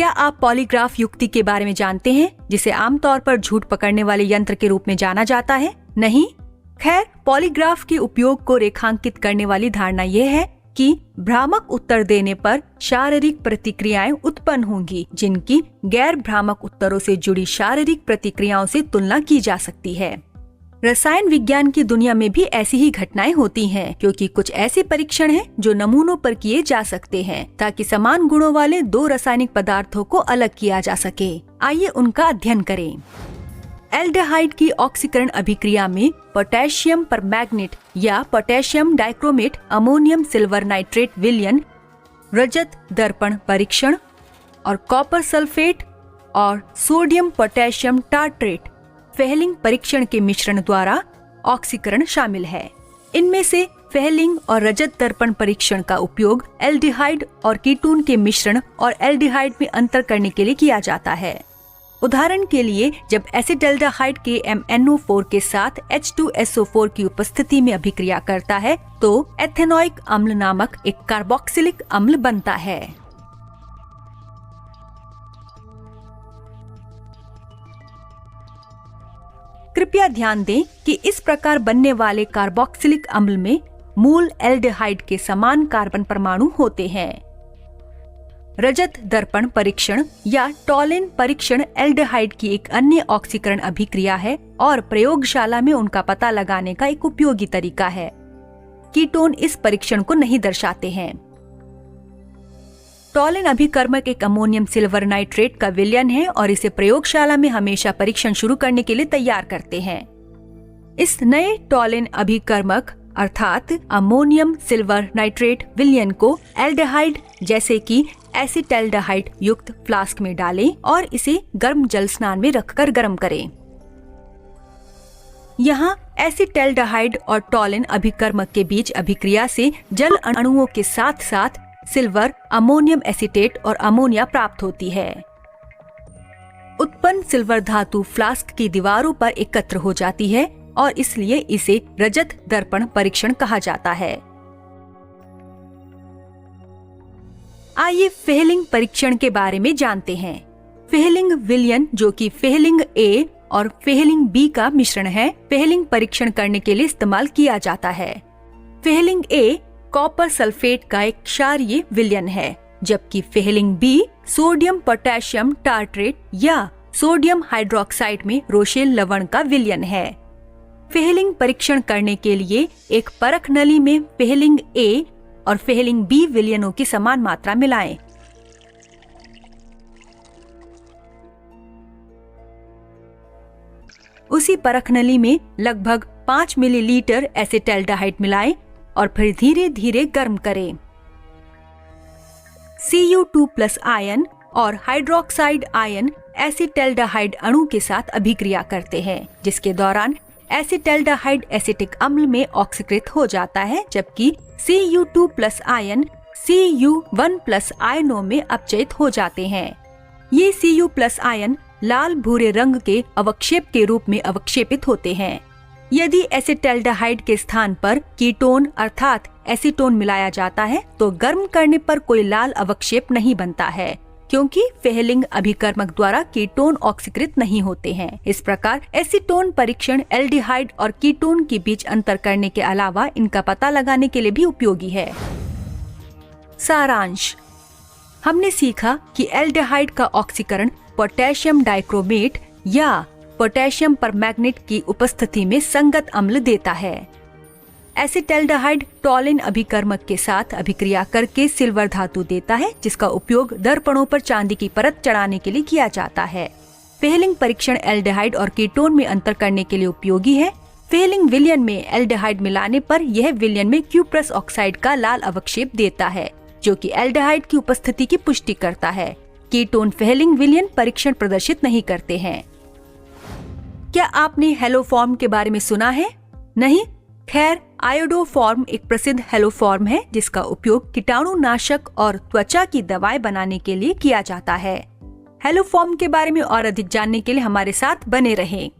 क्या आप पॉलीग्राफ युक्ति के बारे में जानते हैं, जिसे आमतौर पर झूठ पकड़ने वाले यंत्र के रूप में जाना जाता है? नहीं? खैर, पॉलीग्राफ के उपयोग को रेखांकित करने वाली धारणा यह है कि भ्रामक उत्तर देने पर शारीरिक प्रतिक्रियाएं उत्पन्न होंगी, जिनकी गैर भ्रामक उत्तरों से जुड़ी शारीरिक प्रतिक्रियाओं से तुलना की जा सकती है। रसायन विज्ञान की दुनिया में भी ऐसी ही घटनाएं होती हैं, क्योंकि कुछ ऐसे परीक्षण हैं जो नमूनों पर किए जा सकते हैं ताकि समान गुणों वाले दो रासायनिक पदार्थों को अलग किया जा सके। आइए उनका अध्ययन करें। एल्डिहाइड की ऑक्सीकरण अभिक्रिया में पोटेशियम परमैंगनेट या potassium dichromate ammonium silver nitrate विलयन, रजत दर्पण परीक्षण और कॉपर सल्फेट और सोडियम पोटेशियम टार्ट्रेट फेहलिंग परीक्षण के मिश्रण द्वारा ऑक्सीकरण शामिल है। इनमें से फेहलिंग और रजत दर्पण परीक्षण का उपयोग एल्डिहाइड और कीटोन के मिश्रण और एल्डिहाइड में अंतर करने के लिए किया जाता है। उदाहरण के लिए, जब एसिटाल्डिहाइड के MnO4 के साथ H2SO4 की उपस्थिति में अभिक्रिया करता है तो एथेनोइक अम्ल नामक एक कार्बोक्सिलिक अम्ल बनता है। कृपया ध्यान दें कि इस प्रकार बनने वाले कार्बोक्सिलिक अम्ल में मूल एल्डिहाइड के समान कार्बन परमाणु होते हैं। रजत दर्पण परीक्षण या टॉलिन परीक्षण एल्डिहाइड की एक अन्य ऑक्सीकरण अभिक्रिया है और प्रयोगशाला में उनका पता लगाने का एक उपयोगी तरीका है। कीटोन इस परीक्षण को नहीं दर्शाते हैं। टॉलिन अभिकर्मक एक अमोनियम सिल्वर नाइट्रेट का विलयन है और इसे प्रयोगशाला में हमेशा परीक्षण शुरू करने के लिए तैयार करते हैं। इस नए टॉलिन अभिकर्मक अर्थात अमोनियम सिल्वर नाइट्रेट विलयन को एल्डिहाइड जैसे कि एसिटाल्डिहाइड युक्त फ्लास्क में डालें और इसे गर्म जल स्नान में रखकर गर्म करें। यहाँ एसिटाल्डिहाइड और टॉलिन अभिकर्मक के बीच अभिक्रिया से जल अणुओं के साथ साथ सिल्वर, अमोनियम एसीटेट और अमोनिया प्राप्त होती है। उत्पन्न सिल्वर धातु फ्लास्क की दीवारों पर एकत्र हो जाती है और इसलिए इसे रजत दर्पण परीक्षण कहा जाता है। आइए फेहलिंग परीक्षण के बारे में जानते हैं। फेहलिंग विलयन, जो कि फेहलिंग A और फेहलिंग B का मिश्रण है, फेहलिंग परीक्षण करने के लिए इस्तेमाल किया जाता है। फेहलिंग A कॉपर सल्फेट का एक क्षारीय विलयन है, जबकि Fehling B sodium potassium tartrate या सोडियम हाइड्रोक्साइड में रोशेल लवण का विलयन है। फेहलिंग परीक्षण करने के लिए एक परख नली में फेहलिंग A और फेहलिंग B विलयनों की समान मात्रा मिलाएं। उसी परख नली में लगभग 5 मिलीलीटर एसिटाल्डिहाइड मिलाएं और फिर धीरे धीरे गर्म करें। Cu2+ आयन और हाइड्रोक्साइड आयन एसिटाल्डिहाइड अणु के साथ अभिक्रिया करते हैं, जिसके दौरान एसिटाल्डिहाइड एसिटिक अम्ल में ऑक्सीकृत हो जाता है, जबकि Cu2+ आयन Cu1+ आयनों में अपचयित हो जाते हैं। ये Cu+ आयन लाल भूरे रंग के अवक्षेप के रूप में अवक्षेपित होते हैं। यदि एसिटाल्डिहाइड के स्थान पर कीटोन अर्थात एसीटोन मिलाया जाता है तो गर्म करने पर कोई लाल अवक्षेप नहीं बनता है, क्योंकि फेहलिंग अभिकर्मक द्वारा कीटोन ऑक्सीकृत नहीं होते हैं। इस प्रकार एसीटोन परीक्षण एल्डिहाइड और कीटोन के बीच अंतर करने के अलावा इनका पता लगाने के लिए भी उपयोगी है। सारांश: हमने सीखा कि एल्डिहाइड का ऑक्सीकरण पोटेशियम डाइक्रोमेट या पोटेशियम परमैंगनेट की उपस्थिति में संगत अम्ल देता है। एसिटाल्डिहाइड टॉलिन अभिकर्मक के साथ अभिक्रिया करके सिल्वर धातु देता है, जिसका उपयोग दर्पणों पर चांदी की परत चढ़ाने के लिए किया जाता है। फेहलिंग परीक्षण एल्डिहाइड और कीटोन में अंतर करने के लिए उपयोगी है। फेहलिंग विलयन में एल्डिहाइड मिलाने पर यह विलयन में Q+ ऑक्साइड का लाल अवक्षेप देता है, जो कि एल्डिहाइड की उपस्थिति की पुष्टि करता है। कीटोन फेहलिंग विलयन परीक्षण प्रदर्शित नहीं करते हैं। क्या आपने हेलोफॉर्म के बारे में सुना है? नहीं? खैर, आयोडोफॉर्म एक प्रसिद्ध हेलोफॉर्म है जिसका उपयोग कीटाणुनाशक और त्वचा की दवाएं बनाने के लिए किया जाता है। हेलोफॉर्म के बारे में और अधिक जानने के लिए हमारे साथ बने रहें।